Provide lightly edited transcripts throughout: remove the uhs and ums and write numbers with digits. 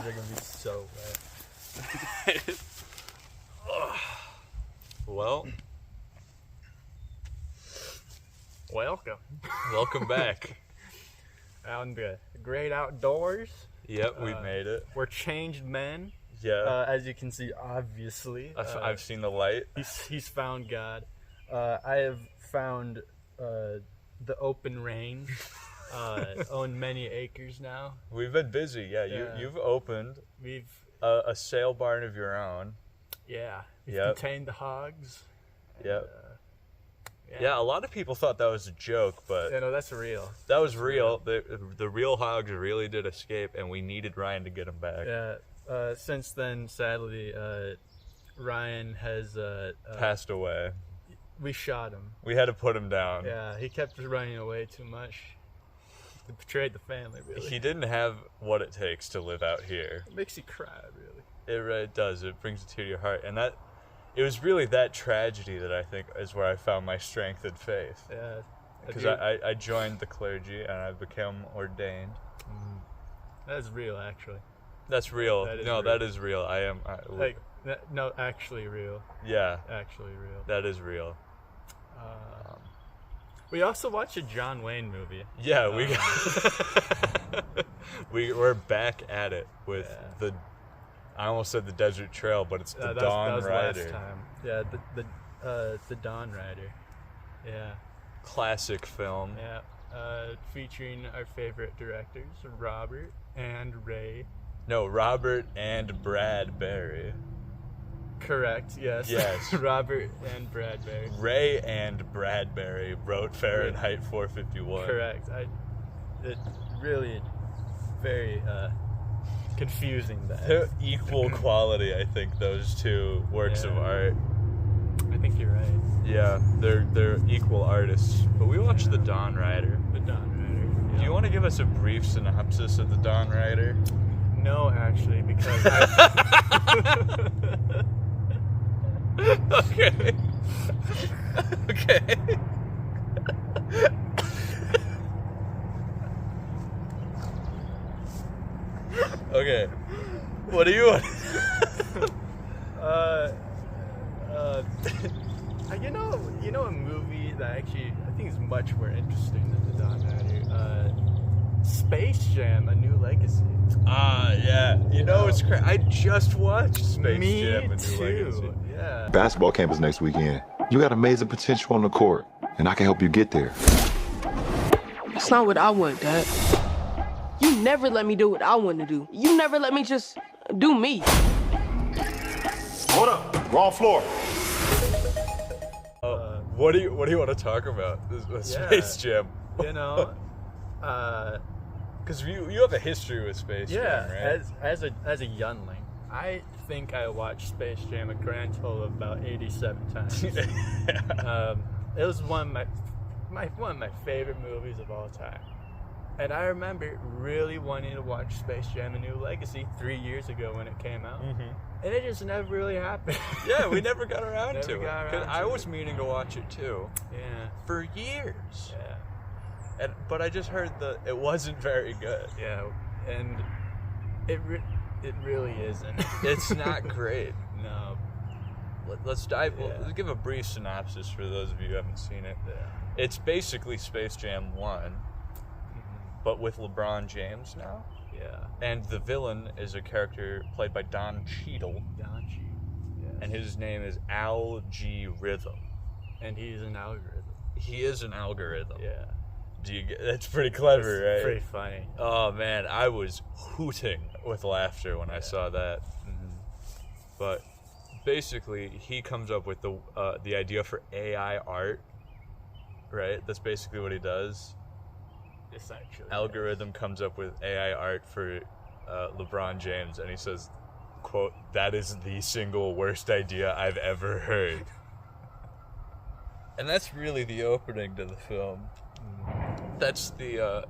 are gonna be so wet. Well, welcome back. Out in the great outdoors. Yep, we made it. We're changed men. Yeah, As you can see, obviously. I've seen the light. He's found God. I have found the open range. Own many acres now. We've been busy. Yeah, Yeah. you've opened We've a sale barn of your own. we've Yep. contained the hogs. Yep. Yeah, a lot of people thought that was a joke, but Yeah, no, that's real. that was real. The real hogs really did escape, and we needed Ryan to get them back. Yeah. Since then, sadly, Ryan has Passed away. we shot him. We had to put him down. Yeah, he kept running away too much. He betrayed the family, really. He didn't have what it takes to live out here. It makes you cry, really. It really does. It brings a tear to your heart, and it was really that tragedy that I think is where I found my strength and faith. Yeah. Because I joined the clergy and I became ordained. That's real, actually. That's real. That is No, real. that is real. Like, no, actually real. Yeah, Actually real. that is real. We also watched a John Wayne movie. Yeah, we're back at it with Yeah. I almost said the Desert Trail, but it's the that Dawn was Rider. last time. Yeah, the Dawn Rider. Yeah, Classic film. yeah. Featuring our favorite directors, Robert and Ray. No, Robert and Brad Berry. Correct. Yes. Yes. Robert and Bradbury. Ray and Bradbury wrote Fahrenheit 451. Correct. It really very confusing that. They're equal quality, I think, those two works of Yeah. art. I think you're right. Yeah, they're equal artists. But we watched The Dawn Rider. The Dawn Rider. Do you want to give us a brief synopsis of The Dawn Rider? No, actually, because I, Okay. Okay. Okay. What do you want? you know a movie that actually I think is much more interesting than The Dawn Rider. Space Jam: A New Legacy. Yeah. You know, it's crazy. I just watched Space Me Jam: A New too. Legacy. Yeah. Basketball camp is next weekend. You got amazing potential on the court, and I can help you get there. That's not what I want, Dad. You never let me do what I want to do. You never let me just do me. Hold up, wrong floor. What do you want to talk about? This Yeah. Space Jam. You know, Because you have a history with Space Jam, right? as a youngling, I think I watched Space Jam a grand total of about 87 times. It was one of my favorite movies of all time. And I remember really wanting to watch Space Jam: A New Legacy 3 years ago when it came out. And it just never really happened. Yeah, we never got around Never to got it. around I to was it. meaning to watch it too Yeah. for years, Yeah. but I just heard that it wasn't very good. Yeah. And it really isn't. It's not great. No. Let's dive. Yeah. Let's give a brief synopsis for those of you who haven't seen it. Yeah. It's basically Space Jam 1, but with LeBron James now. Yeah. And the villain is a character played by Don Cheadle, Don Cheadle. Yes. and his name is Al G Rhythm. And he's an algorithm. He is an algorithm. Yeah. That's pretty clever, right? Pretty funny. Oh man, I was hooting with laughter when I saw that. But basically, he comes up with the idea for AI art, right? That's basically what he does. Essentially. Algorithm comes up with AI art for LeBron James, and he says, "quote That is the single worst idea I've ever heard." And that's really the opening to the film. That's the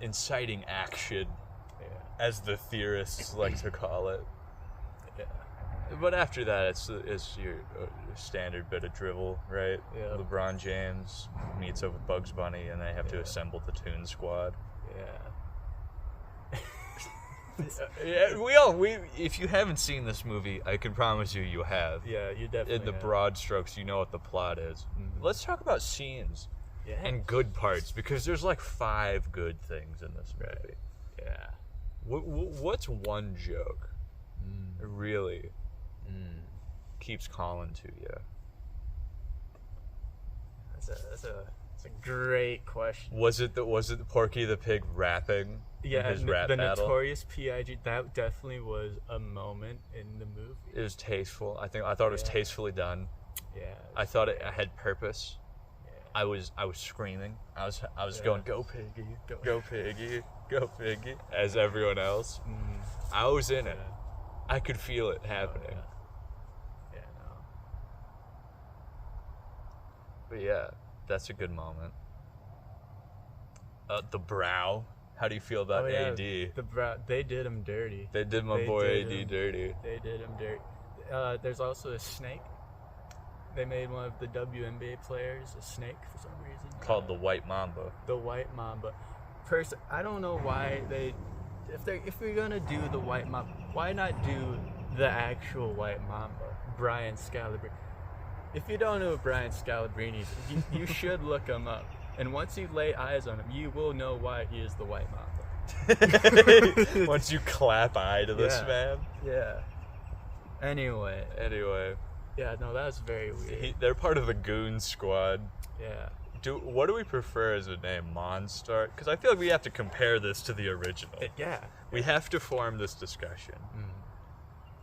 inciting action, as the theorists like to call it. Yeah. But after that, it's your standard bit of drivel, right? Yeah. LeBron James meets up with Bugs Bunny, and they have to assemble the Toon Squad. Yeah. Yeah, if you haven't seen this movie, I can promise you have. Yeah, you definitely. In the have. broad strokes, you know what the plot is. Let's talk about scenes Yeah. and good parts, because there's like 5 good things in this movie. Yeah. What's one joke that really keeps calling to you? That's a great question. Was it Porky the Pig rapping? Yeah, in his rap the battle? Notorious P.I.G. That definitely was a moment in the movie. It was tasteful. I thought it was Yeah. tastefully done. Yeah. I thought it had purpose. Yeah. I was screaming. I was going, go Piggy, go Piggy, go Piggy, as everyone else. I was in it. I could feel it happening. Yeah, no. But yeah, that's a good moment. The brow. How do you feel about AD? They did him dirty. They did my They boy did AD him. dirty. They did him dirty. There's also a snake. They made one of the WNBA players a snake for some reason. Called the White Mamba. The White Mamba. I don't know why if we're gonna do the White Mamba, why not do the actual White Mamba, Brian Scalabrine? If you don't know who Brian Scalabrine is, you should look him up. And once you lay eyes on him, you will know why he is the White Mamba. Once you clap eye to this Yeah. man. Yeah. Anyway. Yeah, no, that was very weird. they're part of the Goon Squad. Yeah. What do we prefer as a name? Monstar? Because I feel like we have to compare this to the original. Yeah. We have to form this discussion.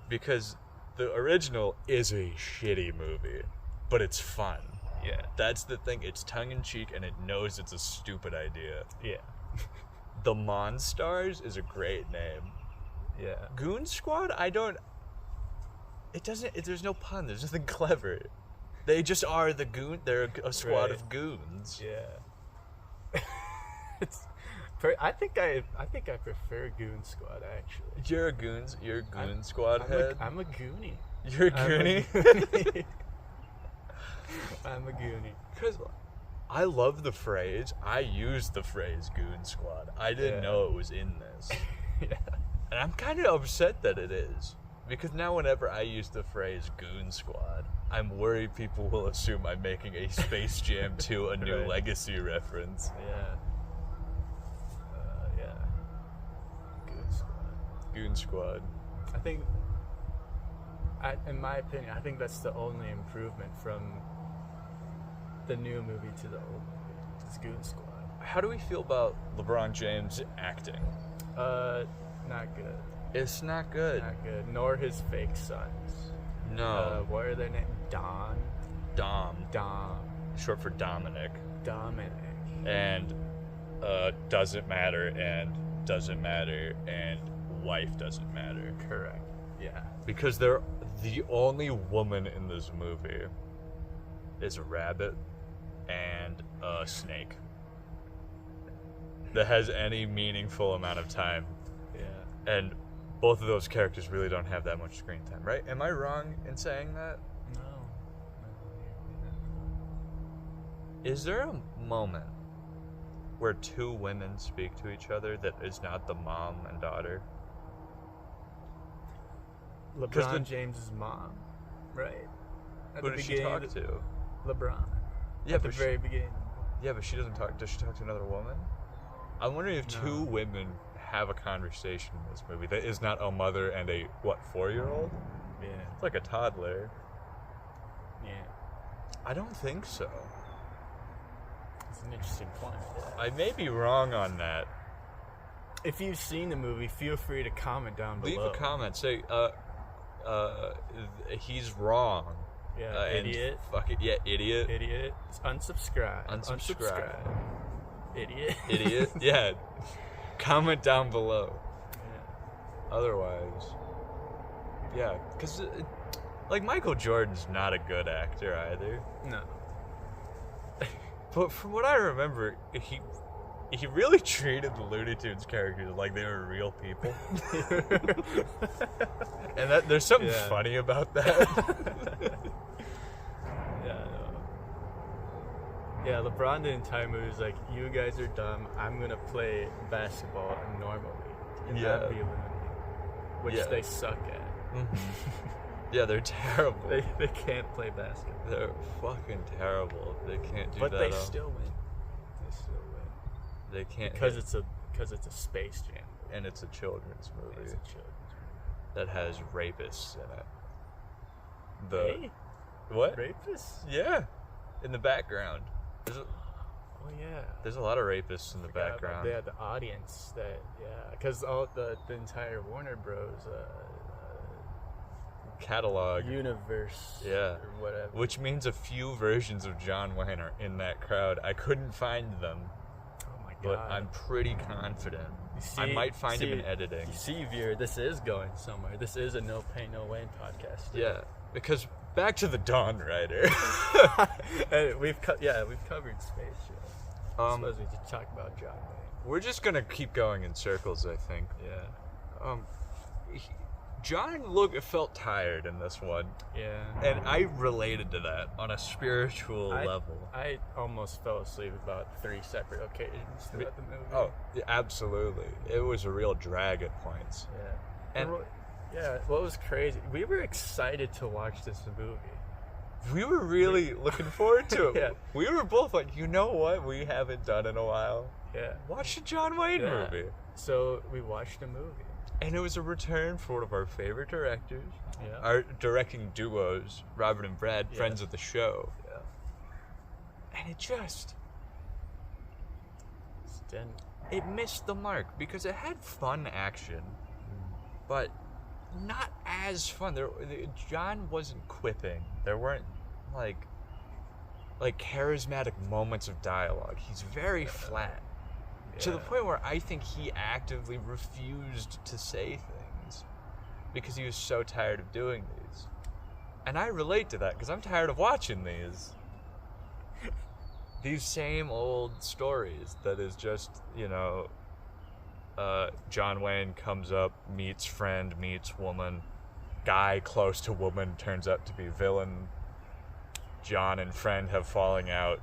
Because the original is a shitty movie, but it's fun. Yeah. That's the thing. It's tongue-in-cheek, and it knows it's a stupid idea. Yeah. The Monstars is a great name. Yeah. Goon Squad, there's no pun. There's nothing clever. They just are the goon. They're a squad of goons. Yeah. I think I prefer Goon Squad actually. You're a goon squad head. I'm a goonie. You're a goonie. I'm a goonie. Because I love the phrase. I use the phrase Goon Squad. I didn't know it was in this. Yeah. And I'm kind of upset that it is. Because now whenever I use the phrase Goon Squad, I'm worried people will assume I'm making a Space Jam 2 A New Right. Legacy reference. Yeah. Yeah. Goon Squad. Goon Squad. I think, in my opinion, I think that's the only improvement from the new movie to the old movie. It's Goon Squad. How do we feel about LeBron James acting? Not good. It's not good. Not good. Nor his fake sons. No. What are their names? Dom. Short for Dominic. Dominic. And doesn't matter, and doesn't matter, and wife doesn't matter. Correct. Yeah. Because they're the only woman in this movie is a rabbit and a snake that has any meaningful amount of time. Yeah. And both of those characters really don't have that much screen time, right? Am I wrong in saying that? No. Is there a moment where 2 women speak to each other that is not the mom and daughter? LeBron James's mom, right? At Who the does she beginning talk of to? LeBron. Yeah, At the but very beginning. Yeah, but she doesn't talk. Does she talk to another woman? I'm wondering if 2 women have a conversation in this movie that is not a mother and a 4-year-old? Yeah. It's like a toddler. Yeah. I don't think so. It's an interesting point. Yeah. I may be wrong on that. If you've seen the movie, feel free to comment down below. Leave a comment. Say, he's wrong. Yeah, And idiot. Fuck it. Yeah, idiot. Idiot. Unsubscribe. Unsubscribe. Idiot. Idiot. Yeah. Comment down below. Yeah. Otherwise, yeah, because like Michael Jordan's not a good actor either. No. But from what I remember, he really treated the Looney Tunes characters like they were real people. And there's something funny about that. Yeah, LeBron the entire movie was like, you guys are dumb, I'm gonna play basketball normally. And Yeah. that'd be eliminated. which Yeah. they suck at. Yeah, they're terrible. They can't play basketball. They're fucking terrible. They can't do But that. they still win. They still win. They can't Because hit. it's a Space Jam movie. And it's a children's movie It's a children's that has rapists in it. movie. Hey, What? rapists? Yeah, in the background. Oh yeah. There's a lot of rapists in the Forgot about- background. Yeah, the audience that because all the entire Warner Bros. Catalog. Universe. Yeah. Or whatever. Which means a few versions of John Wayne are in that crowd. I couldn't find them, Oh my but god. I'm pretty confident. I might find him in editing. You see, viewer, this is going somewhere. This is a No Pain No Wayne podcast. Yeah, because back to the Dawn Rider. And we've covered Space Jam. I Um, suppose we should talk about John Wayne. We're just gonna keep going in circles, I think. Yeah. John felt tired in this one, Yeah. and I related to that on a spiritual I- level. I almost fell asleep about 3 separate occasions throughout the movie. Oh, yeah, absolutely. It was a real drag at points. Yeah. And- yeah, what was crazy, we were excited to watch this movie. We were really looking forward to it. Yeah. We were both like, you know what we haven't done in a while? Yeah. Watch a John Wayne Yeah. movie. So we watched a movie. And it was a return for one of our favorite directors. Yeah. Our directing duos, Robert and Brad, Yeah. friends of the show. Yeah. And it just, Then it missed the mark because it had fun action, but not as fun. John wasn't quipping. There weren't like charismatic moments of dialogue. He's very flat. To the Yeah. point where I think he actively refused to say things because he was so tired of doing these. And I relate to that because I'm tired of watching these. These same old stories that is just, John Wayne comes up, meets friend, meets woman, guy close to woman turns out to be villain. John and friend have falling out.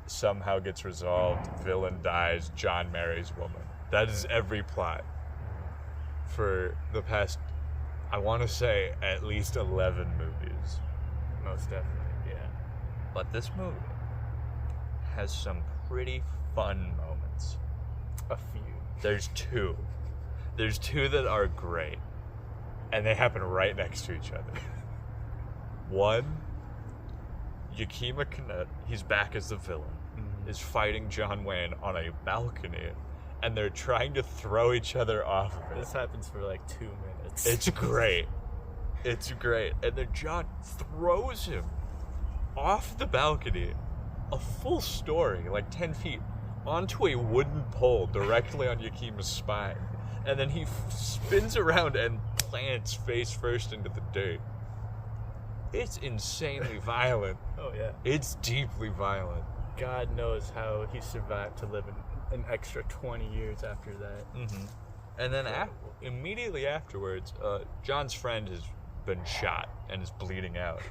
Somehow gets resolved, villain dies, John marries woman. That is every plot for the past, I want to say, at least 11 movies. most definitely, yeah. But this movie has some pretty fun moments. A few. There's two. There's two that are great, and they happen right next to each other. One, Yakima Canet, he's back as the villain, is fighting John Wayne on a balcony, and they're trying to throw each other off of it. This happens for like 2 minutes. It's great. It's great. And then John throws him off the balcony, a full story, like 10 feet, onto a wooden pole directly on Yakima's spine. And then he spins around and plants face first into the dirt. It's insanely violent. Oh yeah. It's deeply violent. God knows how he survived to live an extra 20 years after that. Mm-hmm. And then immediately afterwards, John's friend has been shot and is bleeding out.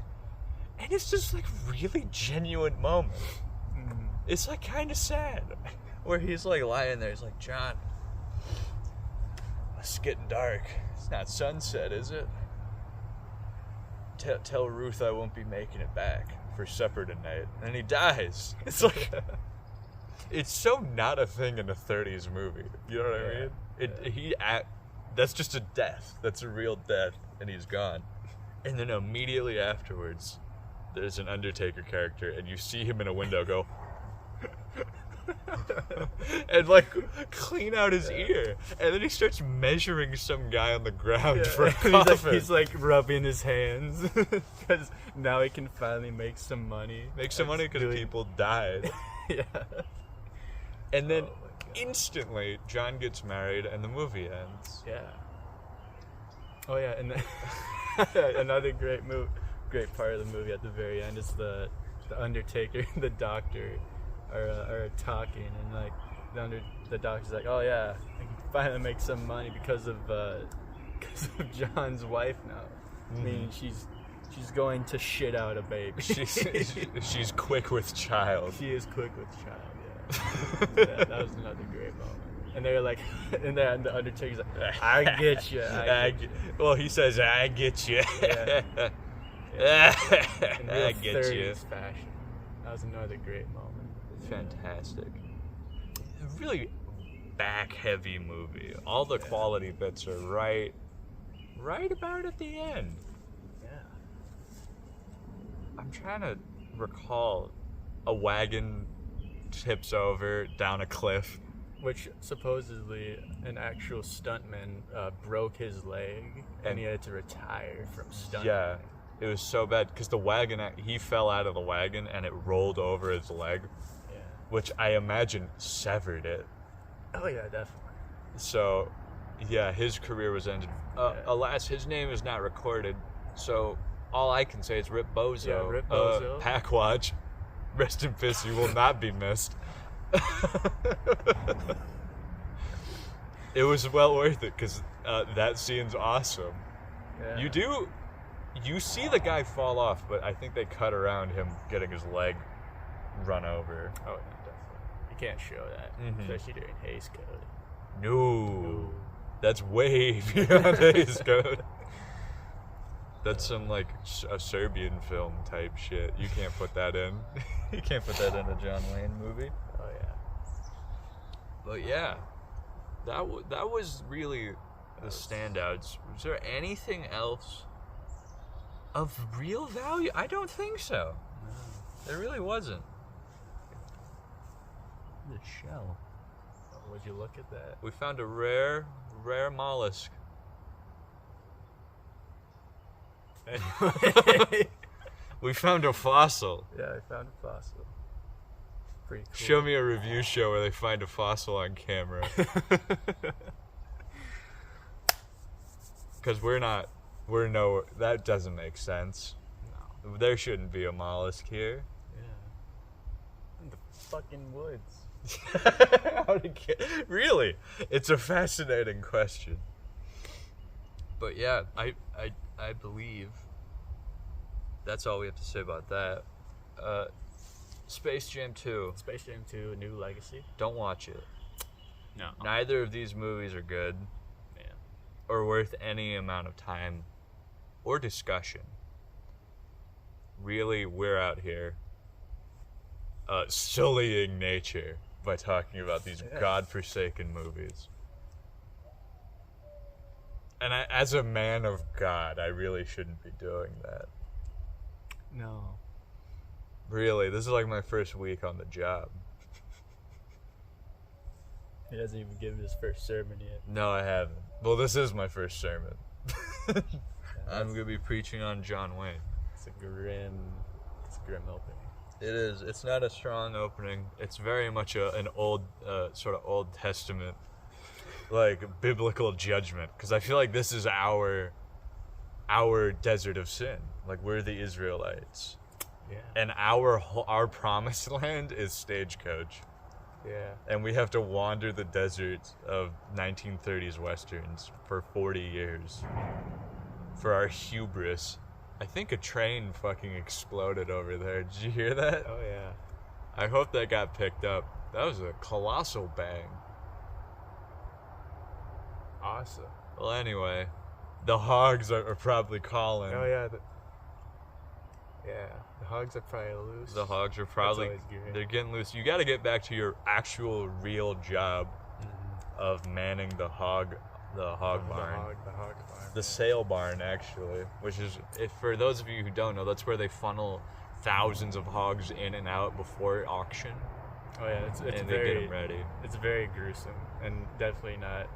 And it's just like really genuine moment. It's like kind of sad. Where he's like lying there, he's like, John, it's getting dark. It's not sunset, is it? Tell Ruth I won't be making it back for supper tonight. And he dies. It's like, it's so not a thing in a 30s movie. You know what I mean? That's just a death. That's a real death, and he's gone. And then immediately afterwards, there's an Undertaker character, and you see him in a window go, and like clean out his ear, and then he starts measuring some guy on the ground for a coffin. he's like rubbing his hands because now he can finally make some money. Make some money because Doing- people died. Yeah. And then Oh my God. instantly, John gets married, and the movie ends. Yeah. Oh yeah, and then another great part of the movie at the very end is the Undertaker and the doctor are talking, and like the doctor's like, oh yeah, I can finally make some money because of John's wife now. I mean, she's going to shit out a baby. She's quick with child. She is quick with child. Yeah. Yeah, that was another great moment. And they're like, and then the Undertaker's like, I get you. Well, he says, I get you. Yeah. In real I get 30s you. fashion. That was another great moment. Fantastic. Really back-heavy movie. All the quality bits are right about at the end. Yeah. I'm trying to recall a wagon tips over down a cliff. Which supposedly an actual stuntman broke his leg and he had to retire from stuntman. Yeah, it was so bad because the wagon, he fell out of the wagon and it rolled over his leg, Yeah. which I imagine severed it. Oh yeah, definitely. So, yeah, his career was ended. Alas, his name is not recorded, so all I can say is Rip Bozo. Yeah, Rip Bozo. Packwatch, rest in peace, you will not be missed. It was well worth it because that scene's awesome. Yeah. You see the guy fall off, but I think they cut around him getting his leg run over. Oh yeah, definitely. You can't show that, especially during Hays Code. No, that's way beyond Hays Code. That's some like a Serbian film type shit. You can't put that in. You can't put that in a John Wayne movie. Oh yeah. But yeah, that was really the standouts. Was there anything else of real value? I don't think so. No. There really wasn't. The shell. Would you look at that? We found a rare mollusk. Anyway. We found a fossil. Yeah, I found a fossil. Pretty cool. Show me a review show where they find a fossil on camera. Because that doesn't make sense. No. There shouldn't be a mollusk here. Yeah. In the fucking woods. Really? It's a fascinating question. But yeah, I believe that's all we have to say about that. Space Jam 2. Space Jam 2: A New Legacy. Don't watch it. No. Neither of these movies are good Yeah. or worth any amount of time or discussion. Really, we're out here sullying nature by talking about these godforsaken movies. And as a man of God, I really shouldn't be doing that. No. Really, this is like my first week on the job. He hasn't even given his first sermon yet. No, I haven't. Well, this is my first sermon. I'm going to be preaching on John Wayne. It's a grim opening. It is. It's not a strong opening. It's very much an old, sort of Old Testament, like biblical judgment. Because I feel like this is our desert of sin. Like we're the Israelites, Yeah. and our promised land is Stagecoach, Yeah. and we have to wander the deserts of 1930s westerns for 40 years for our hubris. I think a train fucking exploded over there. Did you hear that? Oh yeah. I hope that got picked up. That was a colossal bang. Awesome. Well, anyway, the hogs are probably calling. Oh yeah. The hogs are probably loose. The hogs are probably, always good. they're getting loose. You got to get back to your actual real job of manning the hog barn. The hog barn. The sale barn, actually, which is, for those of you who don't know, that's where they funnel thousands of hogs in and out before auction, Oh yeah, it's and they get very them ready. it's very gruesome and definitely not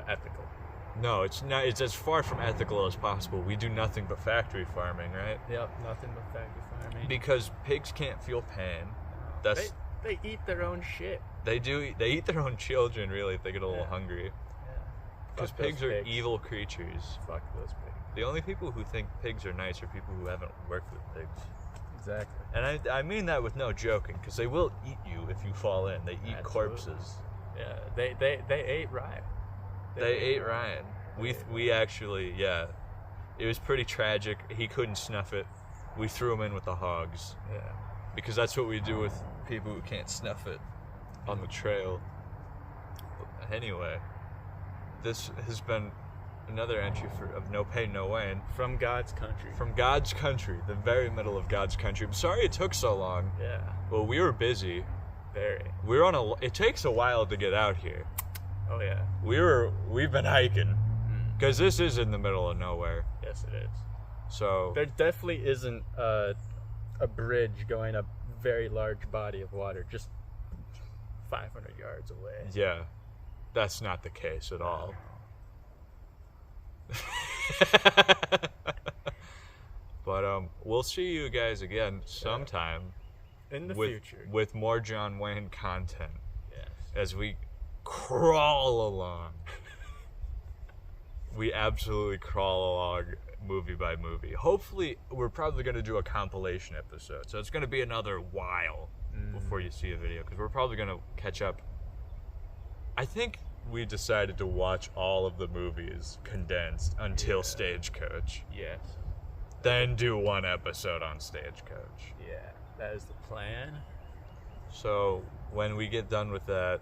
ethical. No, it's not. It's as far from ethical as possible. We do nothing but factory farming, right? Yep, nothing but factory farming. Because pigs can't feel pain. That's They eat their own shit. they do. They eat their own children, really, if they get a little Yeah. hungry. Yeah. Because Fuck those pigs are evil creatures. Fuck those pigs. The only people who think pigs are nice are people who haven't worked with pigs. Exactly. And I mean that with no joking, because they will eat you if you fall in. They eat Absolutely. corpses. Yeah. They ate Ryan. They ate Ryan. We actually, yeah. It was pretty tragic. He couldn't snuff it. We threw him in with the hogs. Yeah. Because that's what we do with people who can't snuff it on the trail. Anyway, this has been another entry of No Pain, No Gain. From God's country. From God's country, the very middle of God's country. I'm sorry it took so long. Yeah. Well, we were busy. Very. We were on it takes a while to get out here. Oh yeah. We've been hiking. Because this is in the middle of nowhere. Yes, it is. So There definitely isn't a bridge going a very large body of water just 500 yards away. yeah, that's not the case at all. But we'll see you guys again sometime In the with future. with more John Wayne content Yes. as we crawl along. We absolutely crawl along movie by movie. Hopefully, we're probably going to do a compilation episode, so it's going to be another while before you see a video, because we're probably going to catch up. I think we decided to watch all of the movies condensed until Stagecoach, Yes. then do one episode on Stagecoach. Yeah. That is the plan. So when we get done with that,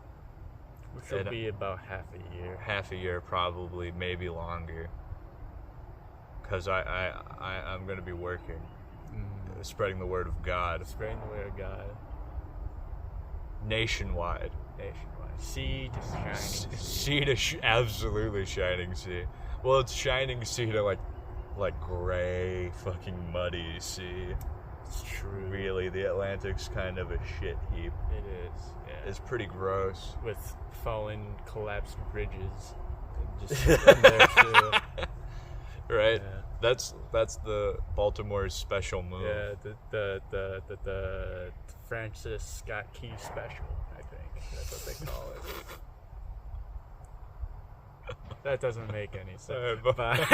Which will And- be about half a year. half a year probably, maybe longer, because I'm going to be working, spreading the word of God Spreading the word of God nationwide. nationwide. Sea to shining. Sea to absolutely shining sea. Well, it's shining sea to like gray, fucking muddy sea. It's true. Really, the Atlantic's kind of a shit heap. It is. Yeah. It's pretty gross. With fallen, collapsed bridges. And just in there too. Right? Yeah. That's the Baltimore's special move. Yeah, the Francis Scott Key special, I think. That's what they call it. That doesn't make any sense. Bye.